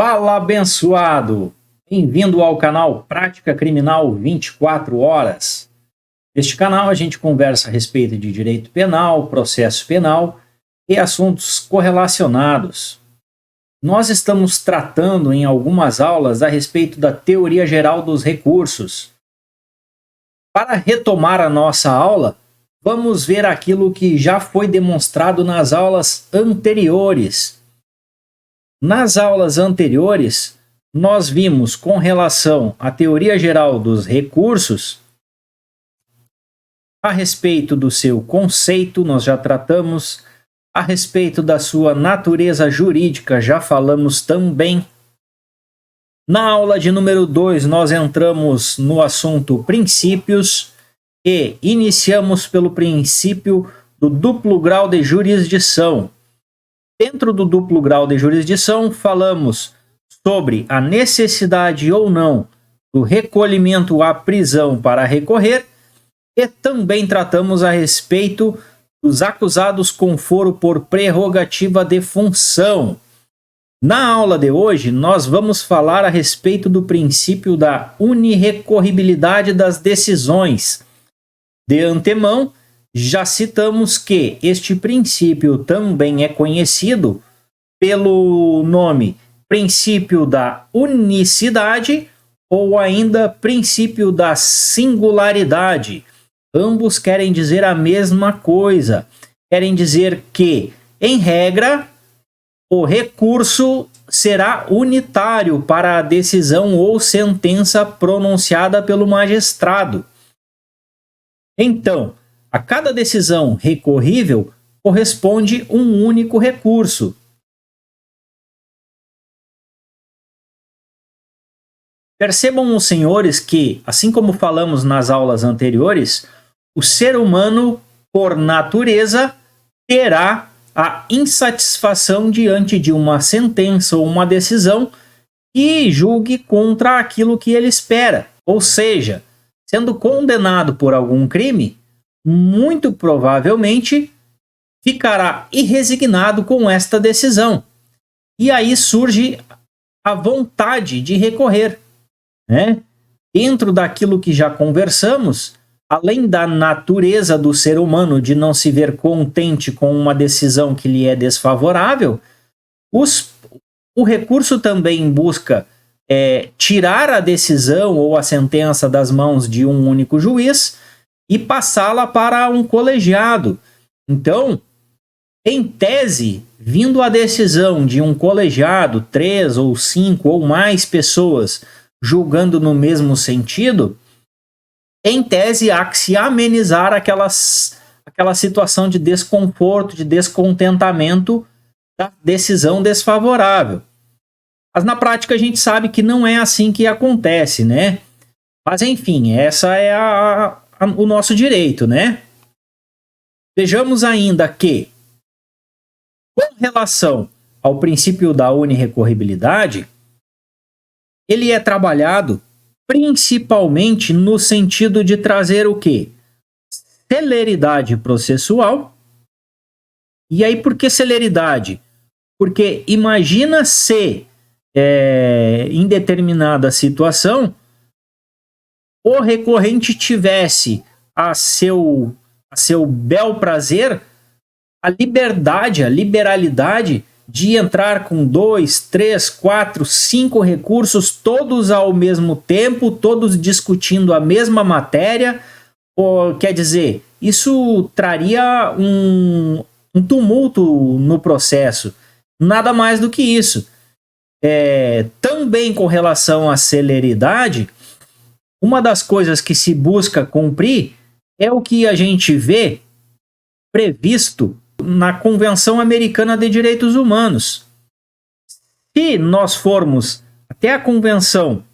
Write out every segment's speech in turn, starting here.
Fala, abençoado! Bem-vindo ao canal Prática Criminal 24 Horas. Neste canal a gente conversa a respeito de direito penal, processo penal e assuntos correlacionados. Nós estamos tratando em algumas aulas a respeito da teoria geral dos recursos. Para retomar a nossa aula, vamos ver aquilo que já foi demonstrado nas aulas anteriores. Nas aulas anteriores, nós vimos com relação à teoria geral dos recursos, a respeito do seu conceito, nós já tratamos, a respeito da sua natureza jurídica, já falamos também. Na aula de número 2, nós entramos no assunto princípios e iniciamos pelo princípio do duplo grau de jurisdição. Dentro do duplo grau de jurisdição, falamos sobre a necessidade ou não do recolhimento à prisão para recorrer e também tratamos a respeito dos acusados com foro por prerrogativa de função. Na aula de hoje, nós vamos falar a respeito do princípio da unirrecorribilidade das decisões. De antemão, já citamos que este princípio também é conhecido pelo nome princípio da unicidade ou ainda princípio da singularidade. Ambos querem dizer a mesma coisa. Querem dizer que, em regra, o recurso será unitário para a decisão ou sentença pronunciada pelo magistrado. Então, a cada decisão recorrível corresponde um único recurso. Percebam os senhores que, assim como falamos nas aulas anteriores, o ser humano, por natureza, terá a insatisfação diante de uma sentença ou uma decisão que julgue contra aquilo que ele espera. Ou seja, sendo condenado por algum crime, muito provavelmente ficará irresignado com esta decisão. E aí surge a vontade de recorrer, né? Dentro daquilo que já conversamos, além da natureza do ser humano de não se ver contente com uma decisão que lhe é desfavorável, o recurso também busca tirar a decisão ou a sentença das mãos de um único juiz e passá-la para um colegiado. Então, em tese, vindo a decisão de um colegiado, 3 ou 5 ou mais pessoas julgando no mesmo sentido, em tese há que se amenizar aquela situação de desconforto, de descontentamento da decisão desfavorável. Mas na prática a gente sabe que não é assim que acontece, né? Mas enfim, essa é o nosso direito, né? Vejamos ainda que, com relação ao princípio da unirrecorribilidade, ele é trabalhado principalmente no sentido de trazer o quê? Celeridade processual. E aí, por que celeridade? Porque imagina se, em determinada situação, o recorrente tivesse a seu bel prazer a liberdade, a liberalidade de entrar com 2, 3, 4, 5 recursos, todos ao mesmo tempo, todos discutindo a mesma matéria. Quer dizer, isso traria um tumulto no processo. Nada mais do que isso. Também com relação à celeridade, uma das coisas que se busca cumprir é o que a gente vê previsto na Convenção Americana de Direitos Humanos. Se nós formos até a Convenção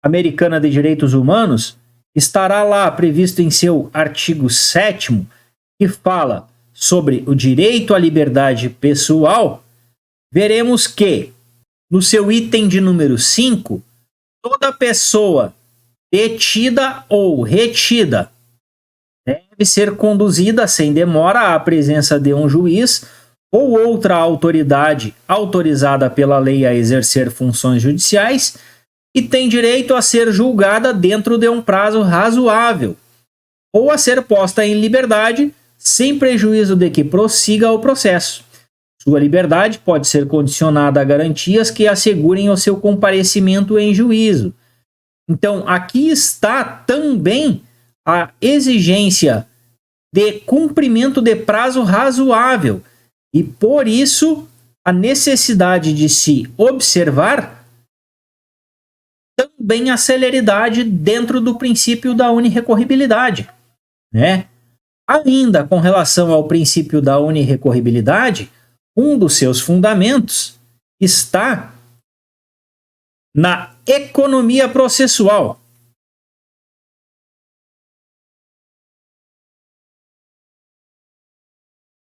Americana de Direitos Humanos, estará lá previsto em seu artigo 7º, que fala sobre o direito à liberdade pessoal. Veremos que, no seu item de número 5, toda pessoa detida ou retida deve ser conduzida sem demora à presença de um juiz ou outra autoridade autorizada pela lei a exercer funções judiciais e tem direito a ser julgada dentro de um prazo razoável, ou a ser posta em liberdade sem prejuízo de que prossiga o processo. Sua liberdade pode ser condicionada a garantias que assegurem o seu comparecimento em juízo. Então, aqui está também a exigência de cumprimento de prazo razoável e, por isso, a necessidade de se observar também a celeridade dentro do princípio da unirrecorribilidade, né? Ainda com relação ao princípio da unirrecorribilidade, um dos seus fundamentos está na economia processual.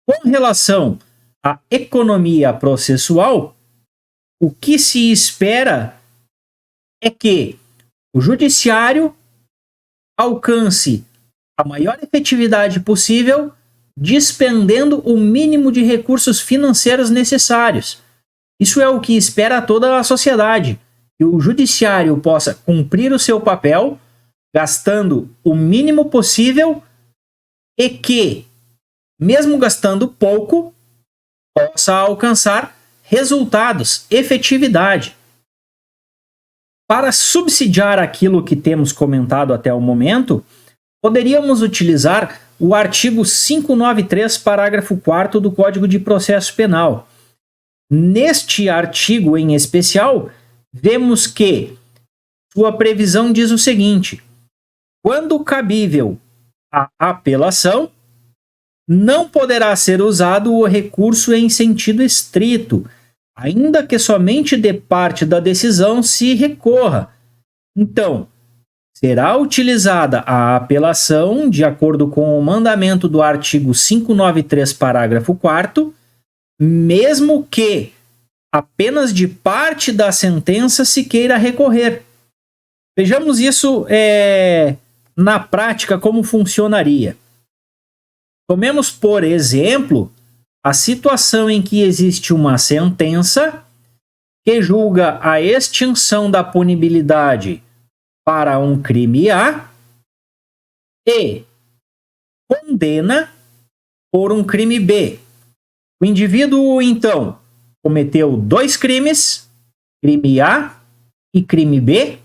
Com relação à economia processual, o que se espera é que o judiciário alcance a maior efetividade possível, despendendo o mínimo de recursos financeiros necessários. Isso é o que espera toda a sociedade, que o judiciário possa cumprir o seu papel, gastando o mínimo possível e que, mesmo gastando pouco, possa alcançar resultados, efetividade. Para subsidiar aquilo que temos comentado até o momento, poderíamos utilizar o artigo 593, parágrafo 4º do Código de Processo Penal. Neste artigo em especial, vemos que sua previsão diz o seguinte: quando cabível a apelação, não poderá ser usado o recurso em sentido estrito, ainda que somente de parte da decisão se recorra. Então, será utilizada a apelação de acordo com o mandamento do artigo 593, parágrafo 4º, mesmo que apenas de parte da sentença se queira recorrer. Vejamos isso na prática como funcionaria. Tomemos, por exemplo, a situação em que existe uma sentença que julga a extinção da punibilidade para um crime A e condena por um crime B. O indivíduo, então, cometeu 2 crimes, crime A e crime B.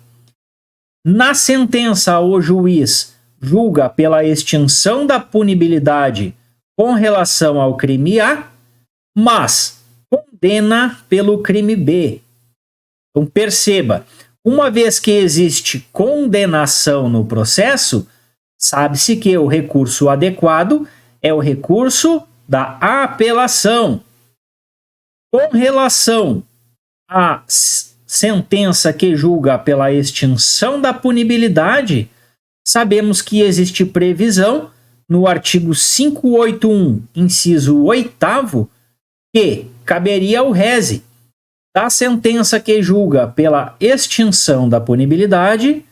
Na sentença, o juiz julga pela extinção da punibilidade com relação ao crime A, mas condena pelo crime B. Então, perceba, uma vez que existe condenação no processo, sabe-se que o recurso adequado é o recurso da apelação. Com relação à sentença que julga pela extinção da punibilidade, sabemos que existe previsão no artigo 581, inciso 8º, que caberia ao rese. Da sentença que julga pela extinção da punibilidade,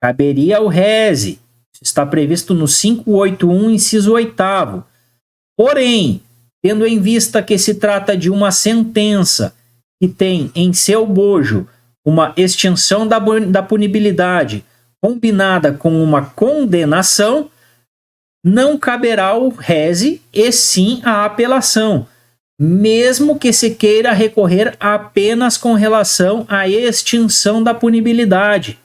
caberia ao rese. Isso está previsto no 581, inciso 8º. Porém, tendo em vista que se trata de uma sentença que tem em seu bojo uma extinção da punibilidade combinada com uma condenação, não caberá ao rese e sim a apelação, mesmo que se queira recorrer apenas com relação à extinção da punibilidade.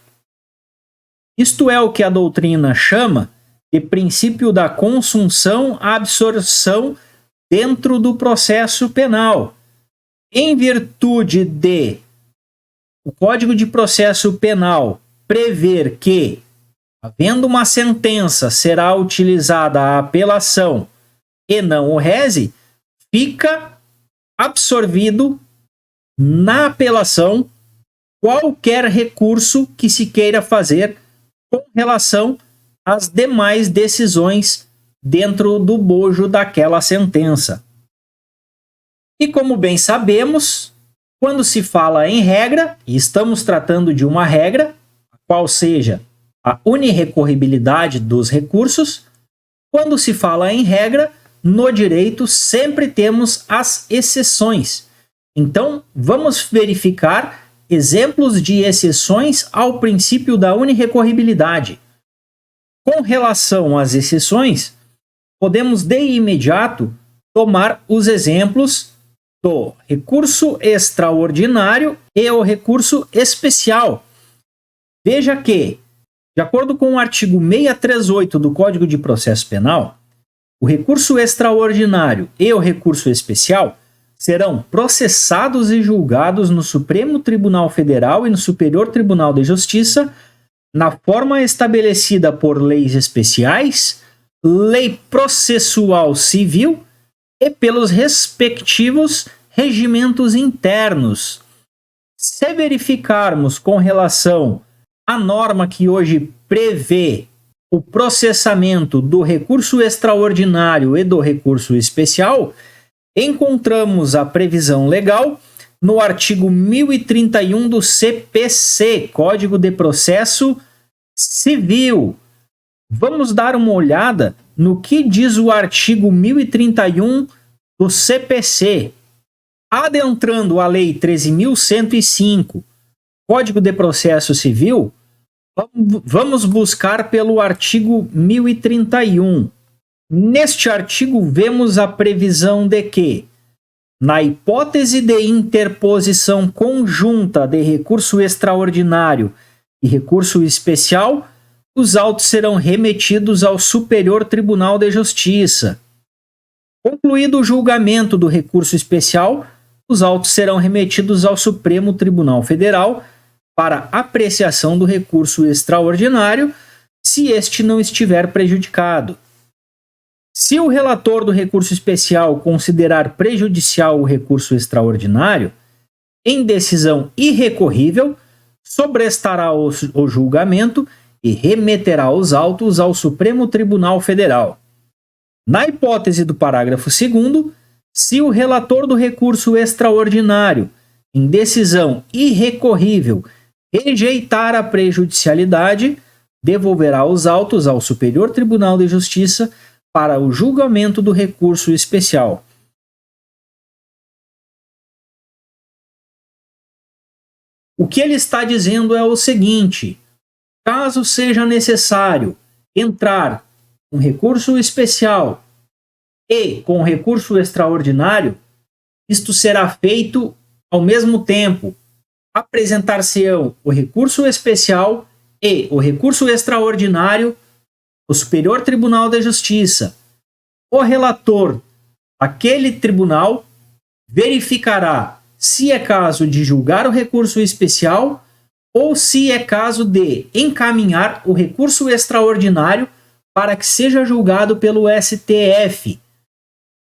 Isto é o que a doutrina chama de princípio da consunção-absorção dentro do processo penal. Em virtude de o Código de Processo Penal prever que, havendo uma sentença, será utilizada a apelação e não o rese, fica absorvido na apelação qualquer recurso que se queira fazer com relação às demais decisões dentro do bojo daquela sentença. E como bem sabemos, quando se fala em regra, e estamos tratando de uma regra, qual seja a unirrecorribilidade dos recursos, quando se fala em regra, no direito sempre temos as exceções. Então, vamos verificar exemplos de exceções ao princípio da unirrecorribilidade. Com relação às exceções, podemos de imediato tomar os exemplos do recurso extraordinário e o recurso especial. Veja que, de acordo com o artigo 638 do Código de Processo Penal, o recurso extraordinário e o recurso especial serão processados e julgados no Supremo Tribunal Federal e no Superior Tribunal de Justiça na forma estabelecida por leis especiais, lei processual civil e pelos respectivos regimentos internos. Se verificarmos com relação à norma que hoje prevê o processamento do recurso extraordinário e do recurso especial, encontramos a previsão legal no artigo 1031 do CPC, Código de Processo Civil. Vamos dar uma olhada no que diz o artigo 1031 do CPC. Adentrando a Lei 13.105, Código de Processo Civil, vamos buscar pelo artigo 1031. Neste artigo, vemos a previsão de que, na hipótese de interposição conjunta de recurso extraordinário e recurso especial, os autos serão remetidos ao Superior Tribunal de Justiça. Concluído o julgamento do recurso especial, os autos serão remetidos ao Supremo Tribunal Federal para apreciação do recurso extraordinário, se este não estiver prejudicado. Se o relator do recurso especial considerar prejudicial o recurso extraordinário, em decisão irrecorrível, sobrestará o julgamento e remeterá os autos ao Supremo Tribunal Federal. Na hipótese do parágrafo 2º, se o relator do recurso extraordinário, em decisão irrecorrível, rejeitar a prejudicialidade, devolverá os autos ao Superior Tribunal de Justiça para o julgamento do recurso especial. O que ele está dizendo é o seguinte: caso seja necessário entrar com recurso especial e com recurso extraordinário, isto será feito ao mesmo tempo. Apresentar-se-ão o recurso especial e o recurso extraordinário no Superior Tribunal de Justiça. O relator daquele tribunal verificará se é caso de julgar o recurso especial ou se é caso de encaminhar o recurso extraordinário para que seja julgado pelo STF.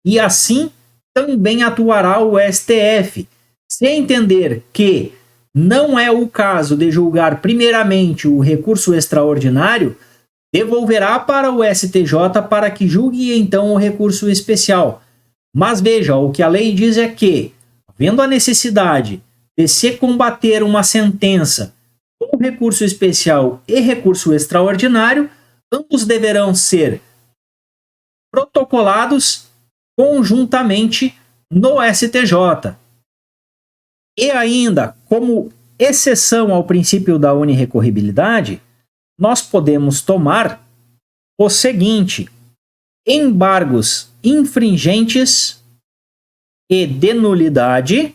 E assim também atuará o STF. Se entender que não é o caso de julgar primeiramente o recurso extraordinário, devolverá para o STJ para que julgue então o recurso especial. Mas veja, o que a lei diz é que, havendo a necessidade de se combater uma sentença com recurso especial e recurso extraordinário, ambos deverão ser protocolados conjuntamente no STJ. E ainda, como exceção ao princípio da unirrecorribilidade, nós podemos tomar o seguinte: embargos infringentes e de nulidade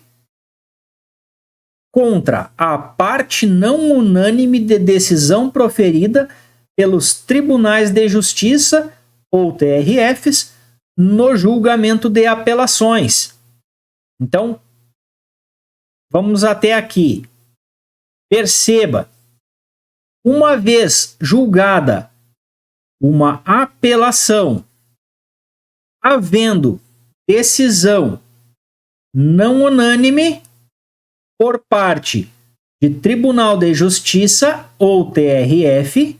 contra a parte não unânime de decisão proferida pelos tribunais de justiça ou TRFs no julgamento de apelações. Então, vamos até aqui. Perceba, uma vez julgada uma apelação, havendo decisão não unânime por parte de Tribunal de Justiça ou TRF,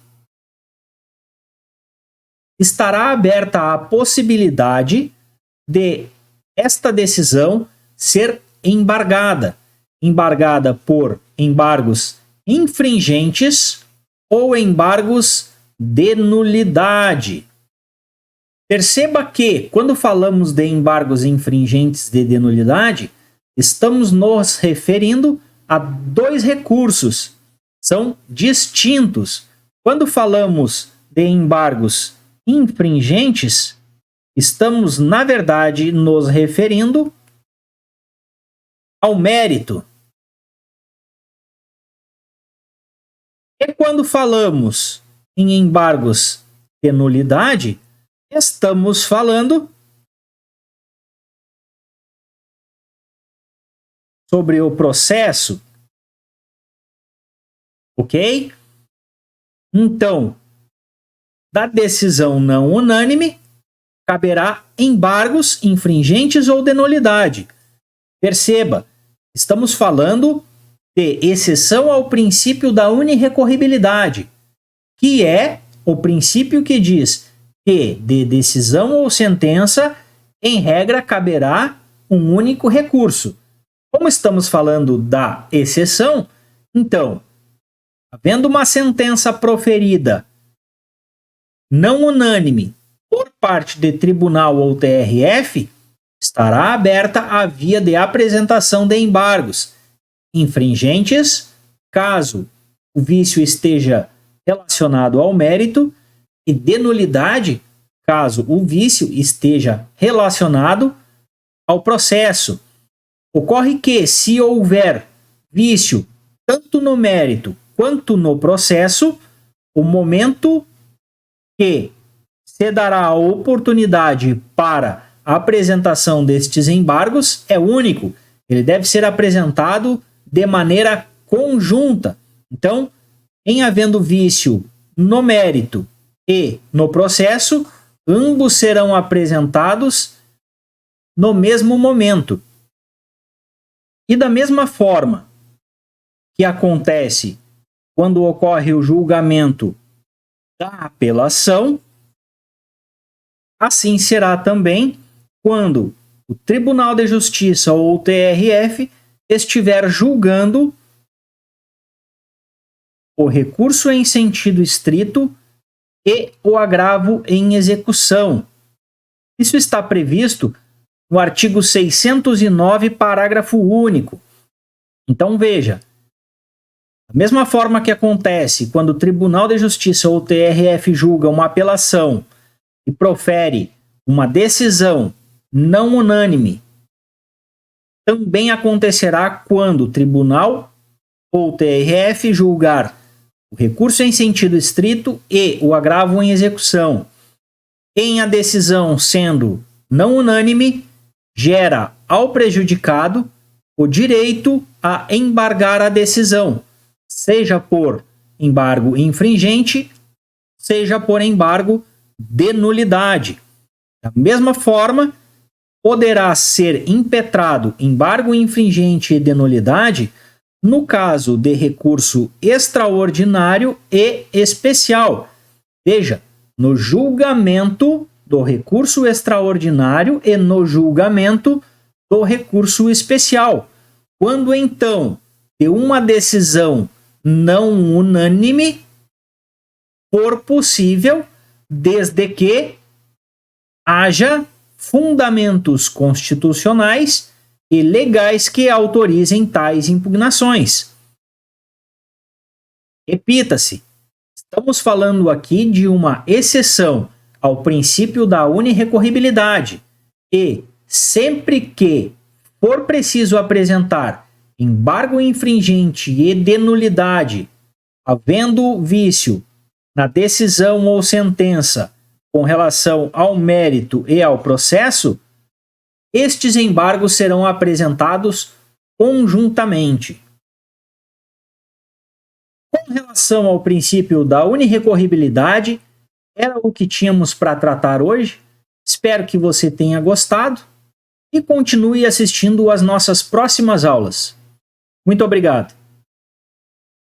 estará aberta a possibilidade de esta decisão ser embargada por embargos infringentes ou embargos de nulidade. Perceba que, quando falamos de embargos infringentes de nulidade, estamos nos referindo a dois recursos. São distintos. Quando falamos de embargos infringentes, estamos, na verdade, nos referindo ao mérito. E quando falamos em embargos de nulidade, estamos falando sobre o processo, ok? Então, da decisão não unânime, caberá embargos infringentes ou de nulidade. Perceba, estamos falando de exceção ao princípio da unirrecorribilidade, que é o princípio que diz que de decisão ou sentença, em regra, caberá um único recurso. Como estamos falando da exceção, então, havendo uma sentença proferida não unânime por parte de tribunal ou TRF, estará aberta a via de apresentação de embargos infringentes, caso o vício esteja relacionado ao mérito, e de nulidade, caso o vício esteja relacionado ao processo. Ocorre que, se houver vício tanto no mérito quanto no processo, o momento que se dará a oportunidade para a apresentação destes embargos é único. Ele deve ser apresentado de maneira conjunta. Então, em havendo vício no mérito e no processo, ambos serão apresentados no mesmo momento. E da mesma forma que acontece quando ocorre o julgamento da apelação, assim será também quando o Tribunal de Justiça ou o TRF estiver julgando o recurso em sentido estrito e o agravo em execução. Isso está previsto no artigo 609, parágrafo único. Então, veja, da mesma forma que acontece quando o Tribunal de Justiça ou o TRF julga uma apelação e profere uma decisão não unânime, também acontecerá quando o Tribunal ou o TRF julgar o recurso em sentido estrito e o agravo em execução. Em a decisão sendo não unânime, gera ao prejudicado o direito a embargar a decisão, seja por embargo infringente, seja por embargo de nulidade. Da mesma forma, poderá ser impetrado embargo infringente e de nulidade no caso de recurso extraordinário e especial. Veja, no julgamento do recurso extraordinário e no julgamento do recurso especial. Quando, então, de uma decisão não unânime for possível, desde que haja fundamentos constitucionais e legais que autorizem tais impugnações. Repita-se, estamos falando aqui de uma exceção ao princípio da unirrecorribilidade e, sempre que for preciso apresentar embargo infringente e de nulidade, havendo vício na decisão ou sentença com relação ao mérito e ao processo, estes embargos serão apresentados conjuntamente. Com relação ao princípio da unirrecorribilidade, era o que tínhamos para tratar hoje. Espero que você tenha gostado e continue assistindo às nossas próximas aulas. Muito obrigado.